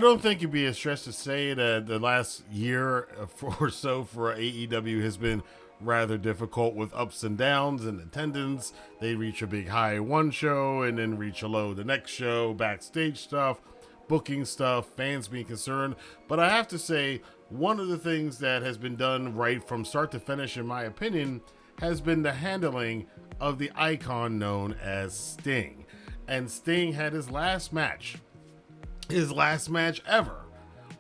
don't think it'd be a stretch to say that the last year or so for AEW has been rather difficult with ups and downs and attendance. They reach a big high one show and then reach a low the next show, backstage stuff, booking stuff, fans being concerned. But I have to say, one of the things that has been done right from start to finish, in my opinion, has been the handling of the icon known as Sting. And Sting had his last match ever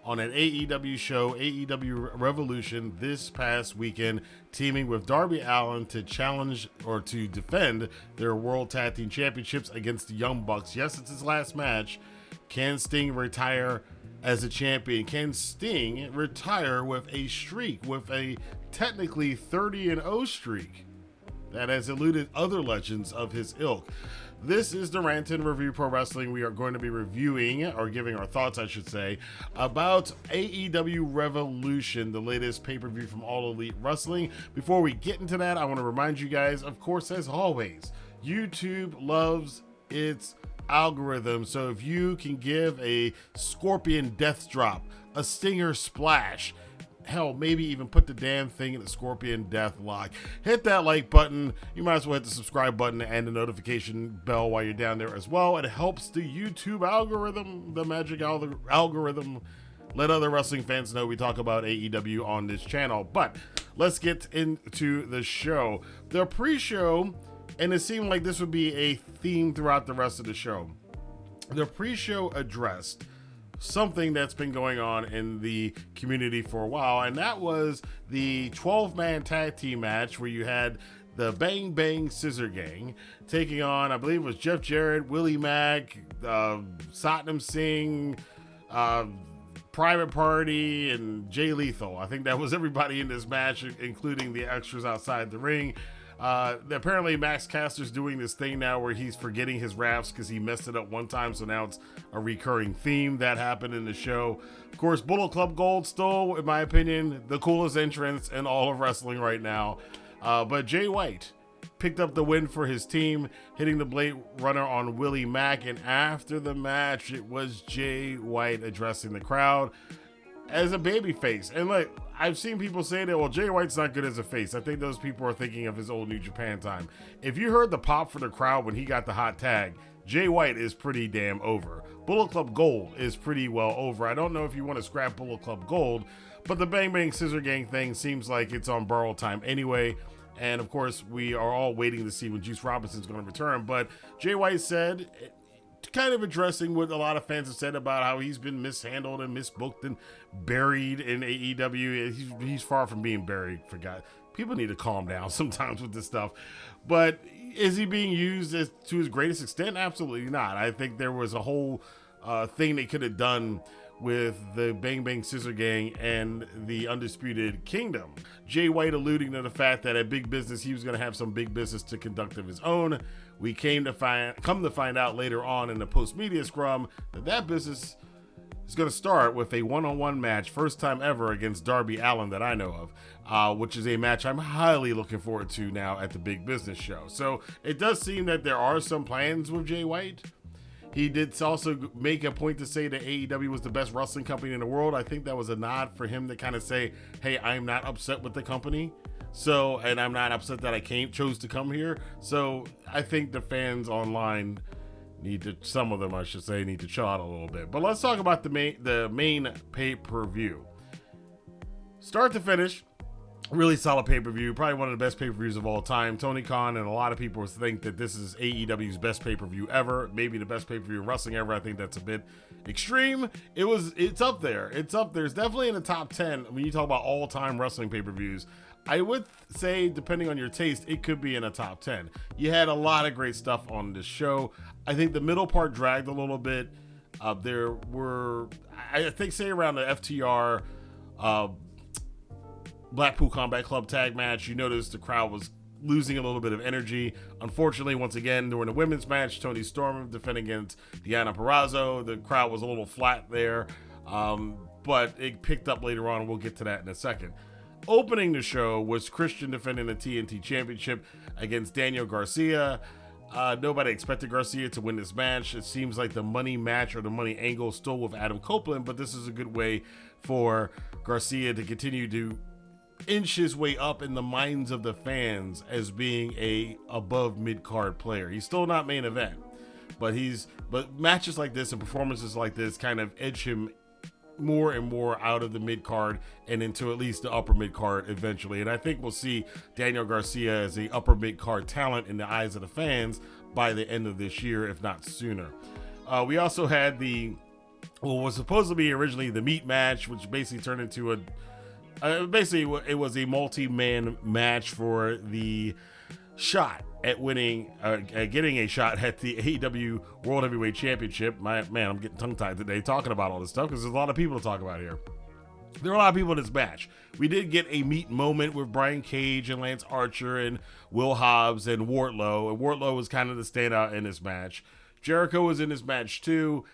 on an AEW show, AEW Revolution, this past weekend, teaming with Darby Allin to challenge or to defend their World Tag Team Championships against the Young Bucks. Yes, it's his last match. Can Sting retire as a champion? Can Sting retire with a streak, with a technically 30-0 streak that has eluded other legends of his ilk? This is the Rantin Review Pro Wrestling. We are going to be reviewing, or giving our thoughts, I should say, about AEW Revolution, the latest pay-per-view from All Elite Wrestling. Before we get into that, I want to remind you guys, of course, as always, YouTube loves its algorithm. So if you can give a Scorpion Death Drop, a Stinger Splash, hell, maybe even put the damn thing in the Scorpion Death Lock. Hit that like button. You might as well hit the subscribe button and the notification bell while you're down there as well. It helps the YouTube algorithm, the magic algorithm, let other wrestling fans know we talk about AEW on this channel. But let's get into the show. The pre-show, and it seemed like this would be a theme throughout the rest of the show. The pre-show addressed something that's been going on in the community for a while, and that was the 12-man tag team match where you had the Bang Bang Scissor Gang taking on, I believe it was Jeff Jarrett, Willie Mack, Satnam Singh, Private Party, and Jay Lethal. I think that was everybody in this match, including the extras outside the ring. Apparently Max Caster's doing this thing now where he's forgetting his raps because he messed it up one time, so now it's a recurring theme that happened in the show. Of course, Bullet Club Gold still, in my opinion, the coolest entrance in all of wrestling right now. But Jay White picked up the win for his team, hitting the Blade Runner on Willie Mack, and after the match, it was Jay White addressing the crowd as a babyface. And like, I've seen people say that, well, Jay White's not good as a face. I think those people are thinking of his old New Japan time. If you heard the pop for the crowd when he got the hot tag, Jay White is pretty damn over. Bullet Club Gold is pretty well over. I don't know if you want to scrap Bullet Club Gold, but the Bang Bang Scissor Gang thing seems like it's on borrowed time anyway. And of course, we are all waiting to see when Juice Robinson's going to return. But Jay White said, kind of addressing what a lot of fans have said about how he's been mishandled and misbooked and buried in AEW. He's far from being buried, for God. People need to calm down sometimes with this stuff. But is he being used to his greatest extent? Absolutely not. I think there was a whole thing they could have done with the Bang Bang Scissor Gang and the Undisputed Kingdom. Jay White alluding to the fact that at Big Business, he was going to have some big business to conduct of his own. We come to find out later on in the post-media scrum that business is going to start with a one-on-one match, first time ever, against Darby Allin that I know of, which is a match I'm highly looking forward to now at the Big Business show. So it does seem that there are some plans with Jay White. He did also make a point to say that AEW was the best wrestling company in the world. I think that was a nod for him to kind of say, hey, I'm not upset with the company. So, and I'm not upset that I chose to come here. So I think the fans online some of them, I should say, need to chill out a little bit. But let's talk about the main pay-per-view. Start to finish, really solid pay-per-view. Probably one of the best pay-per-views of all time. Tony Khan and a lot of people think that this is AEW's best pay-per-view ever. Maybe the best pay-per-view wrestling ever. I think that's a bit extreme. It's up there. It's up there. It's definitely in the top 10 when you talk about all-time wrestling pay-per-views. I would say, depending on your taste, it could be in a top 10. You had a lot of great stuff on this show. I think the middle part dragged a little bit. There were, I think, say around the FTR Blackpool Combat Club tag match, you noticed the crowd was losing a little bit of energy. Unfortunately, once again, during the women's match, Toni Storm defending against Deonna Purrazzo, the crowd was a little flat there, but it picked up later on. We'll get to that in a second. Opening the show was Christian defending the TNT Championship against Daniel Garcia. Nobody expected Garcia to win this match. It seems like the money match or the money angle is still with Adam Copeland, but this is a good way for Garcia to continue to inch his way up in the minds of the fans as being a above mid-card player. He's still not main event, but matches like this and performances like this kind of edge him more and more out of the mid-card and into at least the upper mid-card eventually. And I think we'll see Daniel Garcia as a upper mid-card talent in the eyes of the fans by the end of this year, if not sooner. We also had what was supposed to be originally the meat match, which basically turned into it was a multi-man match for the shot at winning, getting a shot at the AEW World Heavyweight Championship. I'm getting tongue-tied today talking about all this stuff because there's a lot of people to talk about here. There are a lot of people in this match. We did get a meat moment with Brian Cage and Lance Archer and Will Hobbs and Wardlow. And Wardlow was kind of the standout in this match. Jericho was in this match too.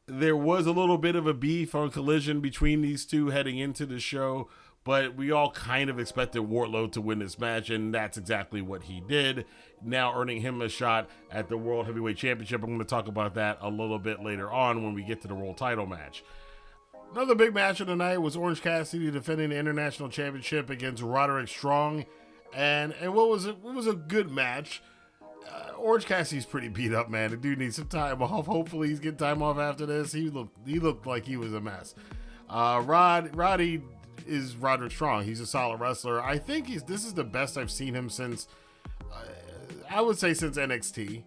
There was a little bit of a beef on Collision between these two heading into the show, but we all kind of expected Wardlow to win this match, and that's exactly what he did, now earning him a shot at the World Heavyweight Championship. I'm going to talk about that a little bit later on when we get to the World Title match. Another big match of the night was Orange Cassidy defending the International Championship against Roderick Strong, and what was it was a good match. Orange Cassidy's pretty beat up, man. The dude needs some time off. Hopefully he's getting time off after this. He looked like he was a mess. Roddy is Roderick Strong. He's a solid wrestler. I think this is the best I've seen him since, I would say since NXT,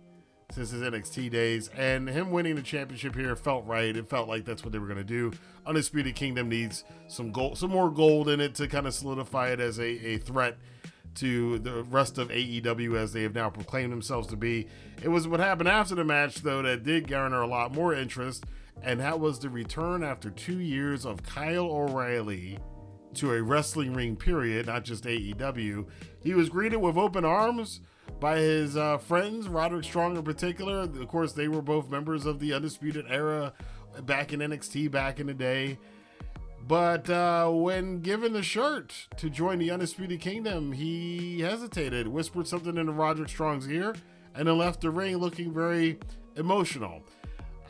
since his NXT days. And him winning the championship here felt right. It felt like that's what they were going to do. Undisputed Kingdom needs some more gold in it to kind of solidify it as a threat to the rest of AEW as they have now proclaimed themselves to be. It was what happened after the match, though, that did garner a lot more interest, and that was the return after 2 years of Kyle O'Reilly to a wrestling ring, period, not just AEW. He was greeted with open arms by his friends, Roderick Strong in particular. Of course, they were both members of the Undisputed Era back in NXT back in the day. But when given the shirt to join the Undisputed Kingdom, he hesitated, whispered something into Roderick Strong's ear, and then left the ring looking very emotional.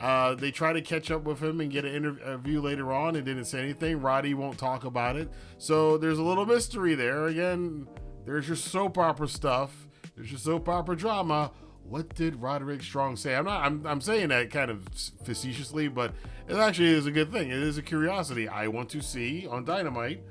They tried to catch up with him and get an interview later on and didn't say anything. Roddy won't talk about it. So there's a little mystery there. Again, there's your soap opera stuff. There's your soap opera drama. What did Roderick Strong say? I'm saying that kind of facetiously, but it actually is a good thing. It is a curiosity. I want to see on Dynamite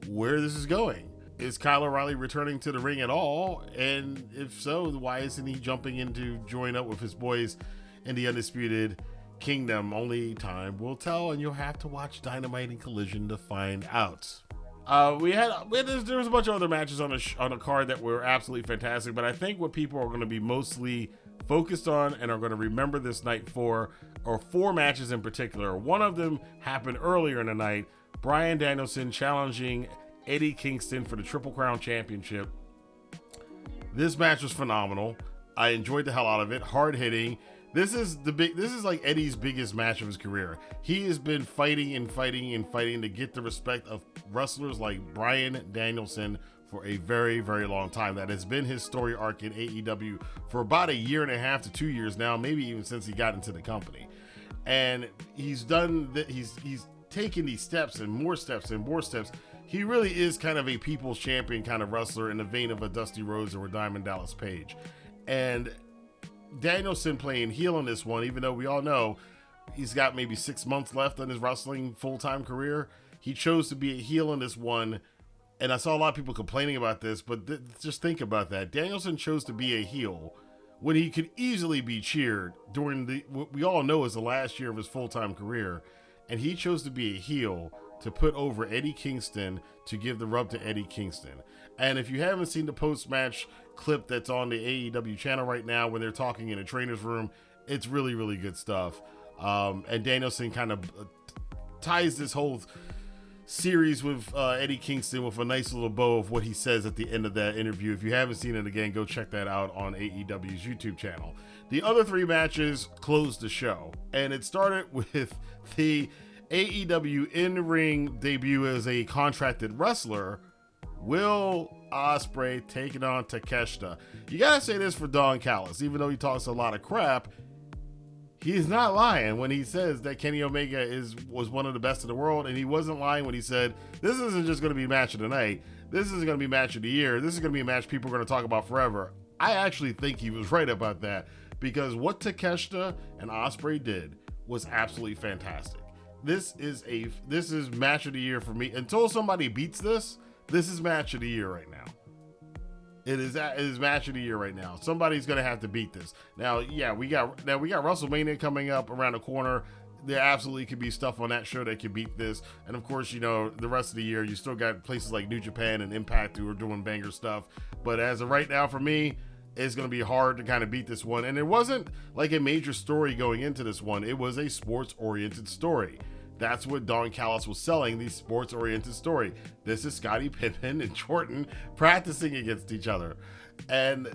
where this is going. Is Kyle O'Reilly returning to the ring at all? And if so, why isn't he jumping in to join up with his boys in the Undisputed Kingdom? Only time will tell, and you'll have to watch Dynamite and Collision to find out. There was a bunch of other matches on a card that were absolutely fantastic, but I think what people are going to be mostly focused on and are going to remember this night for are four matches in particular. One of them happened earlier in the night. Bryan Danielson challenging Eddie Kingston for the Triple Crown Championship. This match was phenomenal. I enjoyed the hell out of it. Hard hitting. This is like Eddie's biggest match of his career. He has been fighting to get the respect of wrestlers like Bryan Danielson for a very, very long time. That has been his story arc in AEW for about 1.5 years to 2 years now, maybe even since he got into the company. And he's done that. He's taken these steps and more steps and more steps. He really is kind of a people's champion kind of wrestler in the vein of a Dusty Rhodes or a Diamond Dallas Page. And Danielson playing heel in this one, even though we all know he's got maybe 6 months left on his wrestling full-time career, he chose to be a heel in this one. And I saw a lot of people complaining about this, but just think about that. Danielson chose to be a heel when he could easily be cheered during what we all know is the last year of his full-time career. And he chose to be a heel to put over Eddie Kingston, to give the rub to Eddie Kingston. And if you haven't seen the post-match clip that's on the AEW channel right now when they're talking in a trainer's room, it's really, really good stuff. And Danielson kind of ties this whole series with Eddie Kingston with a nice little bow of what he says at the end of that interview. If you haven't seen it, again, go check that out on AEW's YouTube channel. The other three matches closed the show, and it started with the AEW in-ring debut as a contracted wrestler, Will Ospreay taking on Takeshita. You gotta say this for Don Callis, even though he talks a lot of crap, he's not lying when he says that Kenny Omega was one of the best in the world, and he wasn't lying when he said this isn't just going to be match of the night, this isn't going to be match of the year, this is going to be a match people are going to talk about forever. I actually think he was right about that, because what Takeshita and Ospreay did was absolutely fantastic. This is match of the year for me. Until somebody beats this is match of the year right now. It is match of the year right now. Somebody's gonna have to beat this. Now, yeah, we got WrestleMania coming up around the corner. There absolutely could be stuff on that show that could beat this. And of course, the rest of the year, you still got places like New Japan and Impact who are doing banger stuff. But as of right now, for me, it's going to be hard to kind of beat this one. And it wasn't like a major story going into this one. It was a sports-oriented story. That's what Don Callis was selling, the sports-oriented story. This is Scottie Pippen and Jordan practicing against each other. And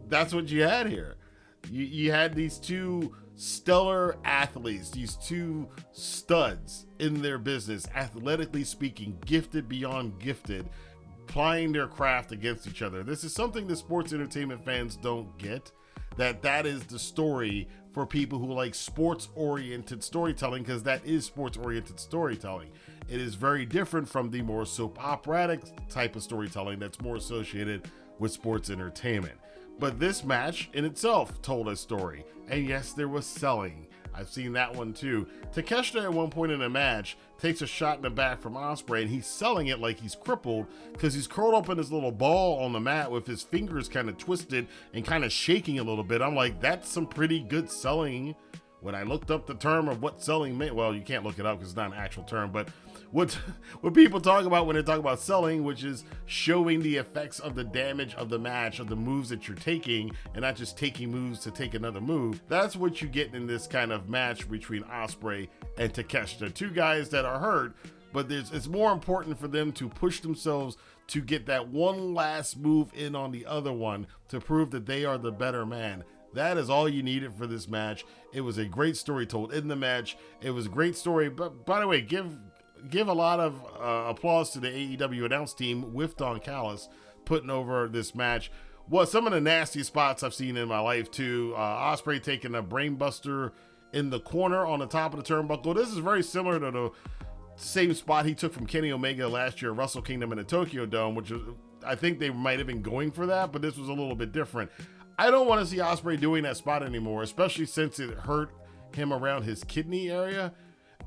that's what you had here. You had these two stellar athletes, these two studs in their business, athletically speaking, gifted beyond gifted, plying their craft against each other. This is something that sports entertainment fans don't get. That is the story for people who like sports-oriented storytelling, because that is sports-oriented storytelling. It is very different from the more soap operatic type of storytelling that's more associated with sports entertainment. But this match in itself told a story. And yes, there was selling. I've seen that one too. Takeshita at one point in the match takes a shot in the back from Ospreay, and he's selling it like he's crippled because he's curled up in his little ball on the mat with his fingers kind of twisted and kind of shaking a little bit. I'm like, that's some pretty good selling. When I looked up the term of what selling meant, well, you can't look it up because it's not an actual term, but what people talk about when they talk about selling, which is showing the effects of the damage of the match, of the moves that you're taking, and not just taking moves to take another move. That's what you get in this kind of match between Ospreay and Takeshita. Two guys that are hurt, but it's more important for them to push themselves to get that one last move in on the other one to prove that they are the better man. That is all you needed for this match. It was a great story told in the match. It was a great story. But by the way, give a lot of applause to the AEW announce team with Don Callis putting over this match. Well, some of the nasty spots I've seen in my life too. Ospreay taking a brainbuster in the corner on the top of the turnbuckle. This is very similar to the same spot he took from Kenny Omega last year at Wrestle Kingdom in the Tokyo Dome, which I think they might have been going for that, but this was a little bit different. I don't want to see Ospreay doing that spot anymore, especially since it hurt him around his kidney area.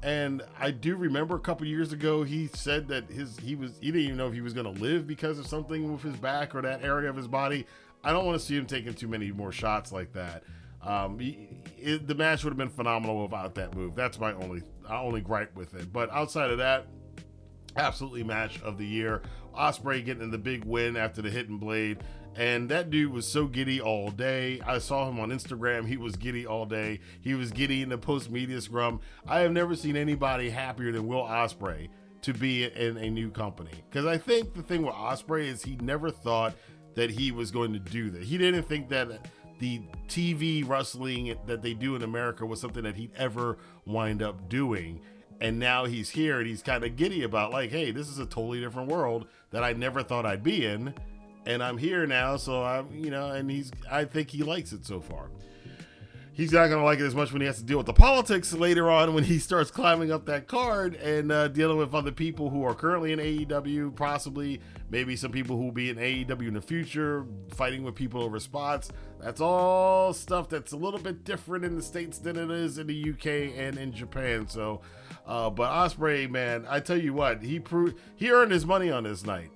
And I do remember a couple years ago, he said that he didn't even know if he was going to live because of something with his back or that area of his body. I don't want to see him taking too many more shots like that. The match would have been phenomenal without that move. That's my only gripe with it. But outside of that, absolutely match of the year. Ospreay getting the big win after the hidden blade. And that dude was so giddy all day. I saw him on Instagram. He was giddy all day. He was giddy in the post-media scrum. I have never seen anybody happier than Will Ospreay to be in a new company. Because I think the thing with Ospreay is he never thought that he was going to do that. He didn't think that the TV wrestling that they do in America was something that he'd ever wind up doing. And now he's here and he's kind of giddy about like, hey, this is a totally different world that I never thought I'd be in. And I'm here now, so I think he likes it so far. He's not going to like it as much when he has to deal with the politics later on when he starts climbing up that card and dealing with other people who are currently in AEW, possibly maybe some people who will be in AEW in the future, fighting with people over spots. That's all stuff that's a little bit different in the States than it is in the UK and in Japan. So, but Ospreay, man, I tell you what, he earned his money on this night.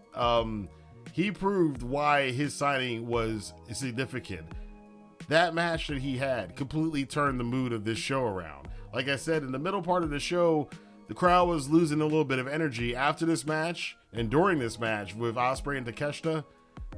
He proved why his signing was significant. That match that he had completely turned the mood of this show around. Like I said, in the middle part of the show, the crowd was losing a little bit of energy. After this match and during this match with Ospreay and Takeshita,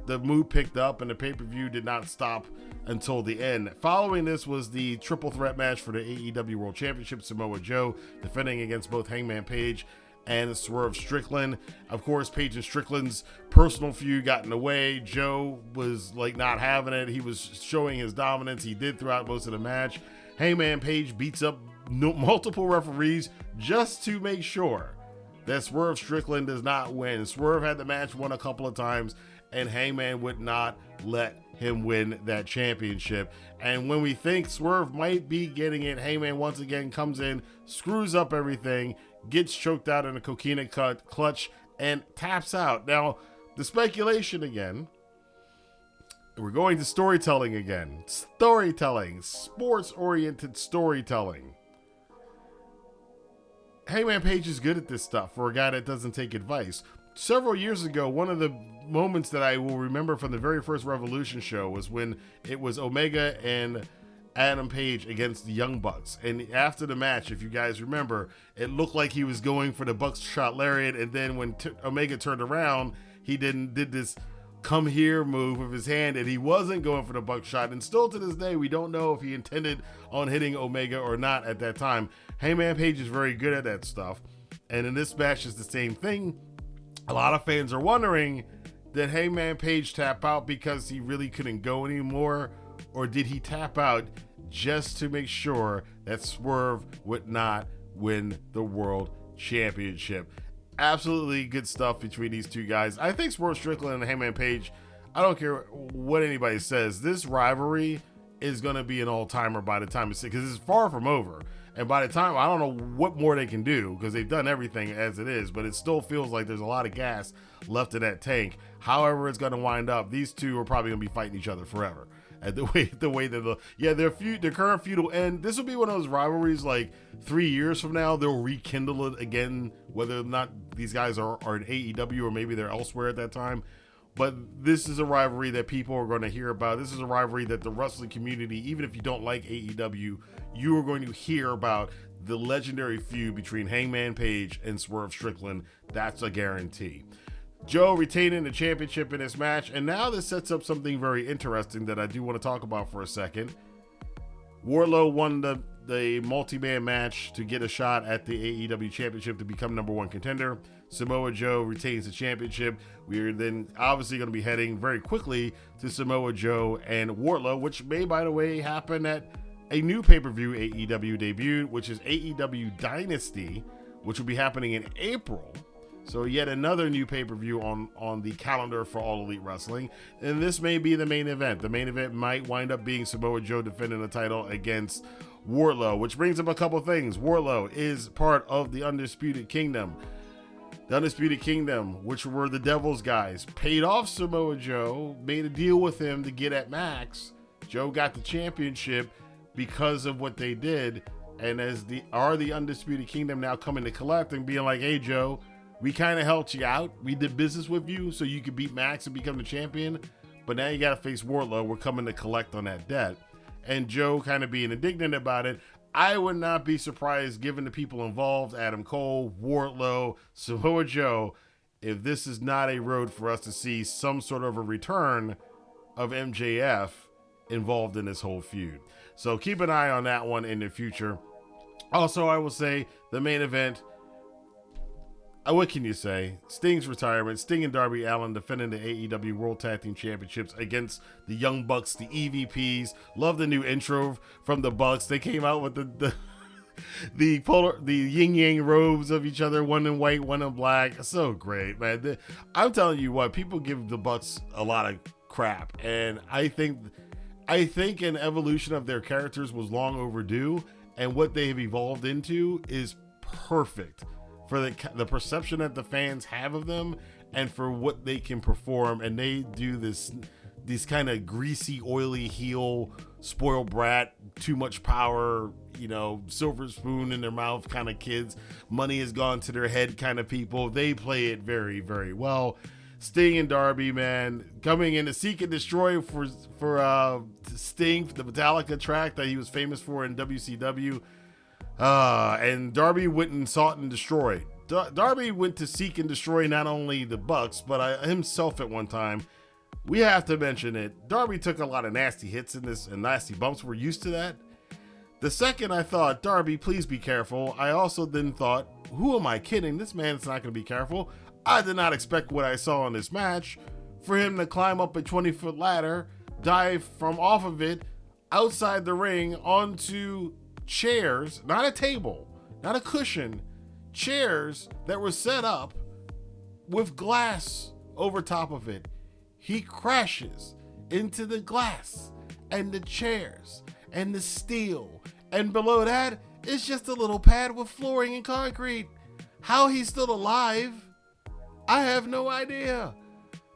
the mood picked up and the pay-per-view did not stop until the end. Following this was the triple threat match for the AEW World Championship. Samoa Joe defending against both Hangman Page and Swerve Strickland. Of course, Page and Strickland's personal feud got in the way. Joe was like not having it. He was showing his dominance. He did throughout most of the match. Hangman Page beats up multiple referees just to make sure that Swerve Strickland does not win. Swerve had the match won a couple of times, and Hangman would not let him win that championship. And when we think Swerve might be getting it, Hangman once again comes in, screws up everything, gets choked out in a coquina clutch, and taps out. Now, the speculation again, we're going to storytelling again. Storytelling, sports-oriented storytelling. Hangman Page is good at this stuff for a guy that doesn't take advice. Several years ago, one of the moments that I will remember from the very first Revolution show was when it was Omega and Adam Page against the Young Bucks. And after the match, if you guys remember, it looked like he was going for the Buckshot Lariat. And then when Omega turned around, he did this come here move with his hand, and he wasn't going for the buckshot. And still to this day, we don't know if he intended on hitting Omega or not at that time. Hangman Page is very good at that stuff. And in this match, it's the same thing. A lot of fans are wondering, did Hangman Page tap out because he really couldn't go anymore? Or did he tap out just to make sure that Swerve would not win the World Championship? Absolutely good stuff between these two guys. I think Swerve Strickland and Hangman Page, I don't care what anybody says, this rivalry is going to be an all-timer by the time it's, because it's far from over. And by the time, I don't know what more they can do, because they've done everything as it is, but it still feels like there's a lot of gas left in that tank. However it's going to wind up, these two are probably going to be fighting each other forever. And the way that their current feud will end. This will be one of those rivalries like 3 years from now, they'll rekindle it again, whether or not these guys are in AEW or maybe they're elsewhere at that time. But this is a rivalry that people are going to hear about. This is a rivalry that the wrestling community, even if you don't like AEW, you are going to hear about the legendary feud between Hangman Page and Swerve Strickland. That's a guarantee. Joe retaining the championship in this match. And now this sets up something very interesting that I do want to talk about for a second. Wardlow won the multi-man match to get a shot at the AEW championship to become number one contender. Samoa Joe retains the championship. We are then obviously going to be heading very quickly to Samoa Joe and Wardlow, which may, by the way, happen at a new pay-per-view AEW debuted, which is AEW Dynasty, which will be happening in April. So yet another new pay-per-view on the calendar for All Elite Wrestling. And this may be the main event. The main event might wind up being Samoa Joe defending the title against Wardlow, which brings up a couple things. Wardlow is part of the Undisputed Kingdom. The Undisputed Kingdom, which were the Devil's guys, paid off Samoa Joe, made a deal with him to get at Max. Joe got the championship because of what they did. And as the Undisputed Kingdom now coming to collect and being like, hey, Joe, we kind of helped you out. We did business with you so you could beat Max and become the champion. But now you got to face Wardlow. We're coming to collect on that debt. And Joe kind of being indignant about it. I would not be surprised, given the people involved, Adam Cole, Wardlow, Samoa Joe, if this is not a road for us to see some sort of a return of MJF involved in this whole feud. So keep an eye on that one in the future. Also, I will say the main event, what can you say? Sting's retirement. Sting and Darby Allin defending the AEW World Tag Team Championships against the Young Bucks, the EVPs. Love the new intro from the Bucks. They came out with the yin yang robes of each other, one in white, one in black. So great, man. I'm telling you what, people give the Bucks a lot of crap, and I think an evolution of their characters was long overdue, and what they have evolved into is perfect for the perception that the fans have of them and for what they can perform. And they do these kind of greasy, oily heel, spoiled brat, too much power, silver spoon in their mouth kind of kids. Money has gone to their head kind of people. They play it very, very well. Sting and Darby, man, coming in to seek and destroy for Sting, the Metallica track that he was famous for in WCW. And Darby went and sought and destroyed. Darby went to seek and destroy not only the Bucks, but himself at one time. We have to mention it. Darby took a lot of nasty hits in this and nasty bumps. We're used to that. The second I thought, Darby, please be careful, I also then thought, who am I kidding? This man's not going to be careful. I did not expect what I saw in this match. For him to climb up a 20-foot ladder, dive from off of it, outside the ring, onto chairs, not a table, not a cushion, chairs that were set up with glass over top of it. He crashes into the glass and the chairs and the steel, and below that is just a little pad with flooring and concrete. How he's still alive, I have no idea.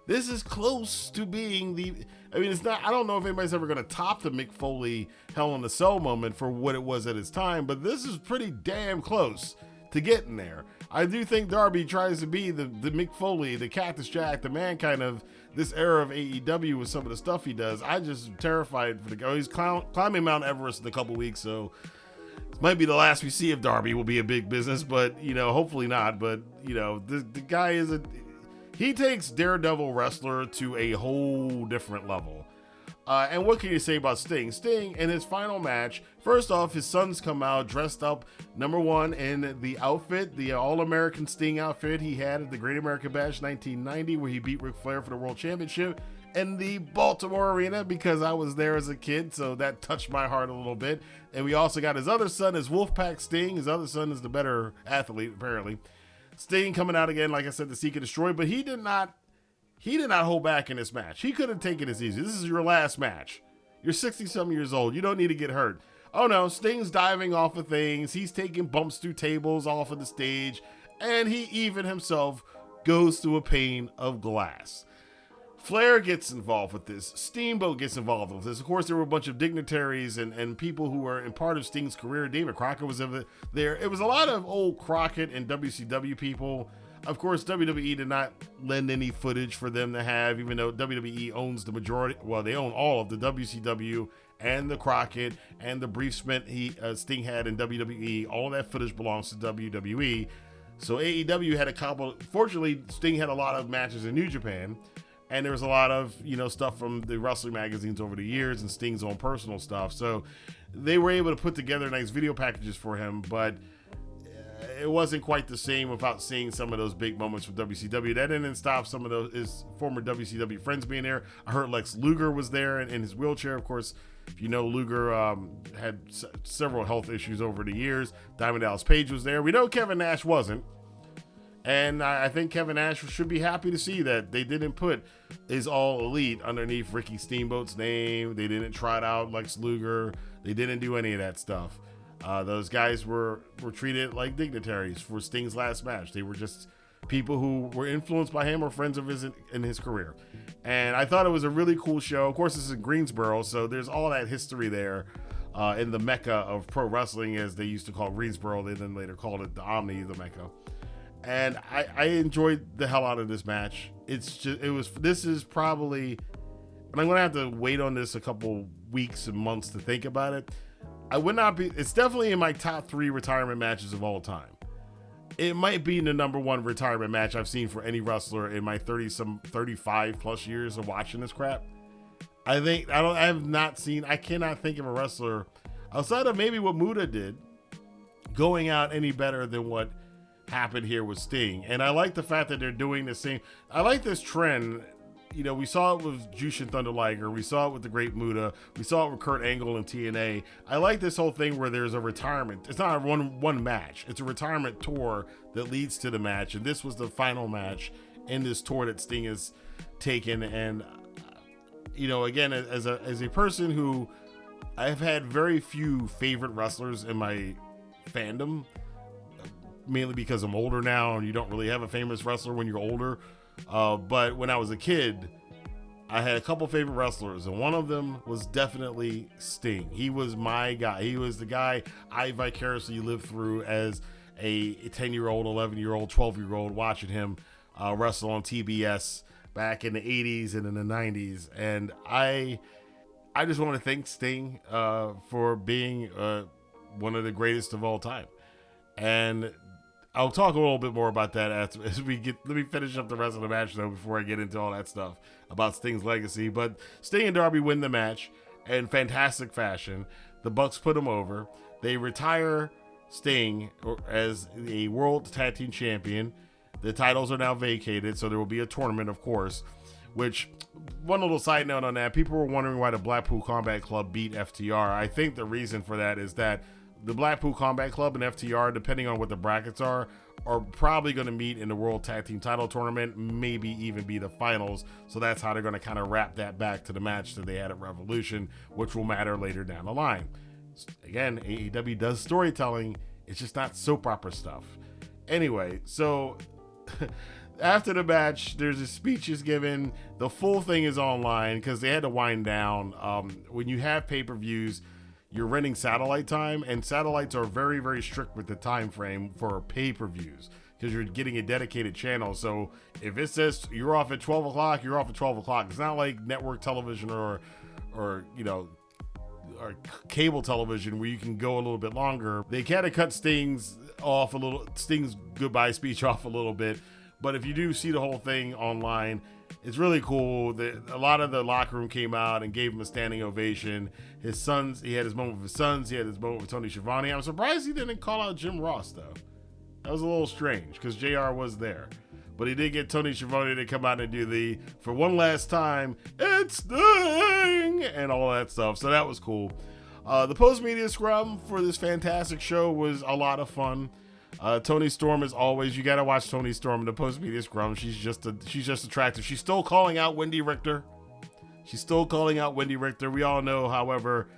This is close to being it's not, I don't know if anybody's ever going to top the Mick Foley Hell in a Cell moment for what it was at its time, but this is pretty damn close to getting there. I do think Darby tries to be the Mick Foley, the Cactus Jack, the man kind of this era of AEW with some of the stuff he does. I just am terrified for the guy. He's climbing Mount Everest in a couple weeks, so this might be the last we see of Darby. Will be a big business, but hopefully not. But the guy he takes Daredevil wrestler to a whole different level. And what can you say about Sting? Sting, in his final match, first off, his sons come out dressed up, number one, in the outfit, the All-American Sting outfit he had at the Great American Bash 1990, where he beat Ric Flair for the World Championship, in the Baltimore Arena, because I was there as a kid, so that touched my heart a little bit. And we also got his other son as Wolfpack Sting. His other son is the better athlete, apparently. Sting coming out again, like I said, to seek and destroy, but he did not hold back in this match. He could have taken it easy. This is your last match. You're 60-some years old. You don't need to get hurt. Oh no, Sting's diving off of things. He's taking bumps through tables off of the stage, and he even himself goes through a pane of glass. Flair gets involved with this. Steamboat gets involved with this. Of course, there were a bunch of dignitaries and people who were in part of Sting's career. David Crockett was there. It was a lot of old Crockett and WCW people. Of course, WWE did not lend any footage for them to have, even though WWE owns the majority. Well, they own all of the WCW and the Crockett and the brief stint Sting had in WWE. All that footage belongs to WWE. So AEW had a couple. Fortunately, Sting had a lot of matches in New Japan. And there was a lot of, stuff from the wrestling magazines over the years and Sting's own personal stuff. So they were able to put together nice video packages for him, but it wasn't quite the same without seeing some of those big moments with WCW. That didn't stop some of his former WCW friends being there. I heard Lex Luger was there in his wheelchair. Of course, if you know, Luger had several health issues over the years. Diamond Dallas Page was there. We know Kevin Nash wasn't. And I think Kevin Nash should be happy to see that they didn't put his All Elite underneath Ricky Steamboat's name. They didn't trot out Lex Luger. They didn't do any of that stuff. Those guys were treated like dignitaries for Sting's last match. They were just people who were influenced by him or friends of his in his career. And I thought it was a really cool show. Of course, this is in Greensboro, so there's all that history there in the Mecca of pro wrestling, as they used to call Greensboro. They then later called it the Omni, the Mecca. And I enjoyed the hell out of this match. This is probably, and I'm going to have to wait on this a couple weeks and months to think about it. It's definitely in my top 3 retirement matches of all time. It might be the number 1 retirement match I've seen for any wrestler in my 35 plus years of watching this crap. I cannot think of a wrestler outside of maybe what Muta did going out any better than what happened here with Sting. And I like the fact that they're doing the same. I like this trend. We saw it with Jushin Thunder Liger. We saw it with the Great Muta. We saw it with Kurt Angle and TNA. I like this whole thing where there's a retirement. It's not a one match. It's a retirement tour that leads to the match. And this was the final match in this tour that Sting has taken. And, again, as a person who I've had very few favorite wrestlers in my fandom, mainly because I'm older now and you don't really have a famous wrestler when you're older. But when I was a kid, I had a couple favorite wrestlers, and one of them was definitely Sting. He was my guy. He was the guy I vicariously lived through as a 10-year-old, 11-year-old, 12-year-old, watching him wrestle on TBS back in the 80s and in the 90s. And I just want to thank Sting for being one of the greatest of all time. And I'll talk a little bit more about that as we get. Let me finish up the rest of the match, though, before I get into all that stuff about Sting's legacy. But Sting and Darby win the match in fantastic fashion. The Bucks put him over. They retire Sting as a World Tag Team Champion. The titles are now vacated, so there will be a tournament, of course. Which, one little side note on that, people were wondering why the Blackpool Combat Club beat FTR. I think the reason for that is that the Blackpool Combat Club and FTR, depending on what the brackets are are probably going to meet in the World Tag Team Title Tournament, maybe even be the finals. So that's how they're going to kind of wrap that back to the match that they had at Revolution, which will matter later down the line. Again, AEW does storytelling. It's just not soap opera stuff. Anyway, so after the match, there's a speech is given. The full thing is online because they had to wind down. When you have pay-per-views, you're renting satellite time, and satellites are very, very strict with the time frame for pay-per-views because you're getting a dedicated channel. So if it says you're off at 12 o'clock, you're off at 12 o'clock. It's not like network television or you know, or cable television where you can go a little bit longer. They kind of cut Sting's goodbye speech off a little bit. But if you do see the whole thing online, it's really cool. A lot of the locker room came out and gave him a standing ovation. His sons, he had his moment with his sons. He had his moment with Tony Schiavone. I'm surprised he didn't call out Jim Ross, though. That was a little strange because JR was there. But he did get Tony Schiavone to come out and do the, for one last time, it's Sting, and all that stuff. So that was cool. The post-media scrum for this fantastic show was a lot of fun. Toni Storm, as always, you got to watch Toni Storm in the post-media scrum. She's just attractive. She's still calling out Wendy Richter. We all know, however,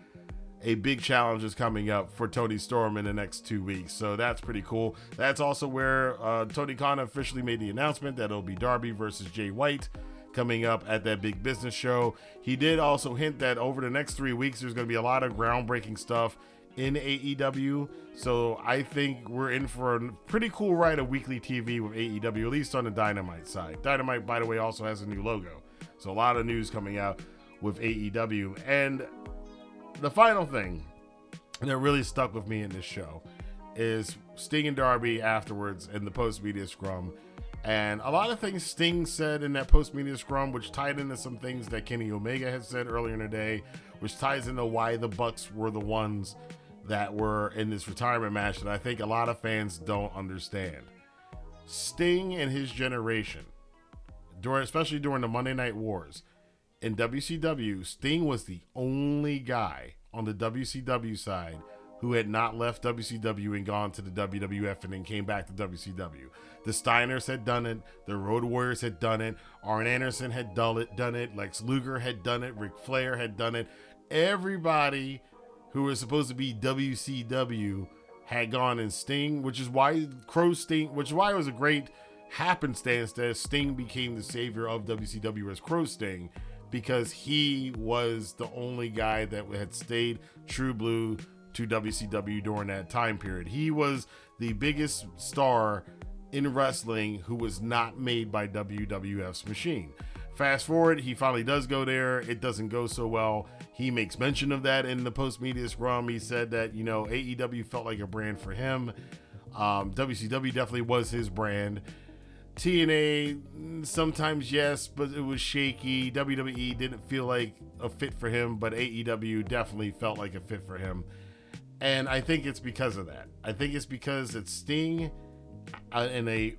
a big challenge is coming up for Toni Storm in the next 2 weeks. So that's pretty cool. That's also where Tony Khan officially made the announcement that it'll be Darby versus Jay White coming up at that big business show. He did also hint that over the next 3 weeks, there's going to be a lot of groundbreaking stuff in AEW. So I think we're in for a pretty cool ride of weekly TV with AEW, at least on the Dynamite side. Dynamite, by the way, also has a new logo. So a lot of news coming out with AEW. And the final thing that really stuck with me in this show is Sting and Darby afterwards in the post-media scrum. And a lot of things Sting said in that post-media scrum, which tied into some things that Kenny Omega had said earlier in the day, which ties into why the Bucks were the ones that were in this retirement match that I think a lot of fans don't understand. Sting and his generation, especially during the Monday Night Wars, in WCW, Sting was the only guy on the WCW side who had not left WCW and gone to the WWF and then came back to WCW. The Steiners had done it. The Road Warriors had done it. Arn Anderson had done it. Lex Luger had done it. Ric Flair had done it. Everybody who was supposed to be WCW had gone, and Sting, which is why it was a great happenstance that Sting became the savior of WCW as Crow Sting, because he was the only guy that had stayed true blue to WCW during that time period. He was the biggest star in wrestling who was not made by WWF's machine. Fast forward, he finally does go there. It doesn't go so well. He makes mention of that in the post-media scrum. He said that, AEW felt like a brand for him. WCW definitely was his brand. TNA, sometimes yes, but it was shaky. WWE didn't feel like a fit for him, but AEW definitely felt like a fit for him. And I think it's because of that. I think it's because it's Sting in an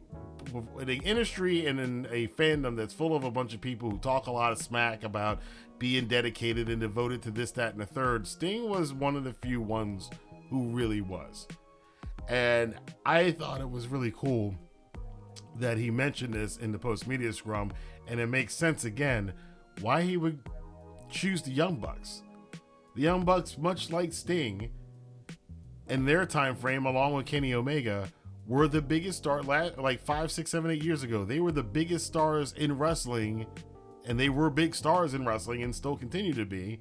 industry and in a fandom that's full of a bunch of people who talk a lot of smack about being dedicated and devoted to this, that, and the third. Sting was one of the few ones who really was. And I thought it was really cool that he mentioned this in the post-media scrum, and it makes sense again why he would choose the Young Bucks. The Young Bucks, much like Sting, in their time frame, along with Kenny Omega, were the biggest star like 5, 6, 7, 8 years ago. They were the biggest stars in wrestling, and they were big stars in wrestling and still continue to be,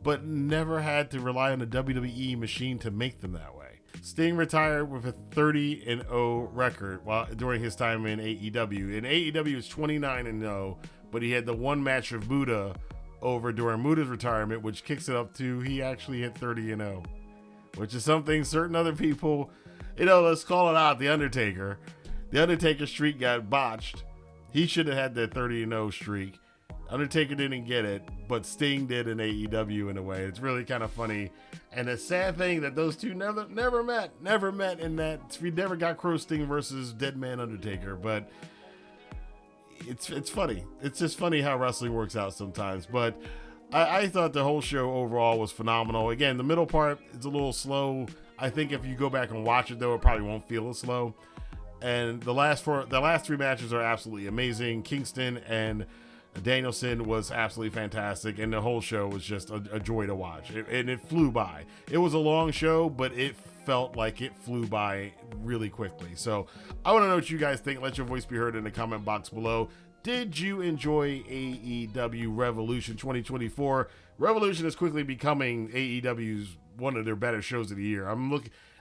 but never had to rely on the WWE machine to make them that way. Sting retired with a 30-0 record during his time in AEW. In AEW, it's 29-0, but he had the one match of Muta over during Muta's retirement, which kicks it up to he actually hit 30-0, which is something certain other people, let's call it out. The Undertaker streak got botched. He should have had that 30-0 streak. Undertaker didn't get it, but Sting did in AEW in a way. It's really kind of funny. And the sad thing that those two never met in that we never got Crow Sting versus Dead Man Undertaker, but it's funny. It's just funny how wrestling works out sometimes. But I thought the whole show overall was phenomenal. Again, the middle part is a little slow. I think if you go back and watch it, though, it probably won't feel as slow. And the last three matches are absolutely amazing. Kingston and Danielson was absolutely fantastic, and the whole show was just a joy to watch. And it flew by. It was a long show, but it felt like it flew by really quickly. So I want to know what you guys think. Let your voice be heard in the comment box below. Did you enjoy AEW Revolution 2024? Revolution is quickly becoming AEW's one of their better shows of the year.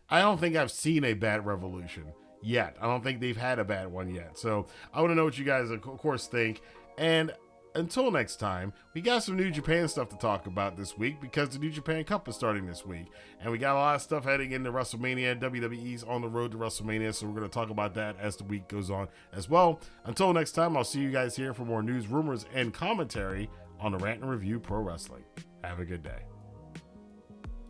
I don't think I've seen a bad Revolution yet. I don't think they've had a bad one yet. So I want to know what you guys, of course, think. And until next time, we got some New Japan stuff to talk about this week because the New Japan Cup is starting this week. And we got a lot of stuff heading into WrestleMania. WWE's on the road to WrestleMania, so we're going to talk about that as the week goes on as well. Until next time, I'll see you guys here for more news, rumors, and commentary on the Rantin Review Pro Wrestling. Have a good day.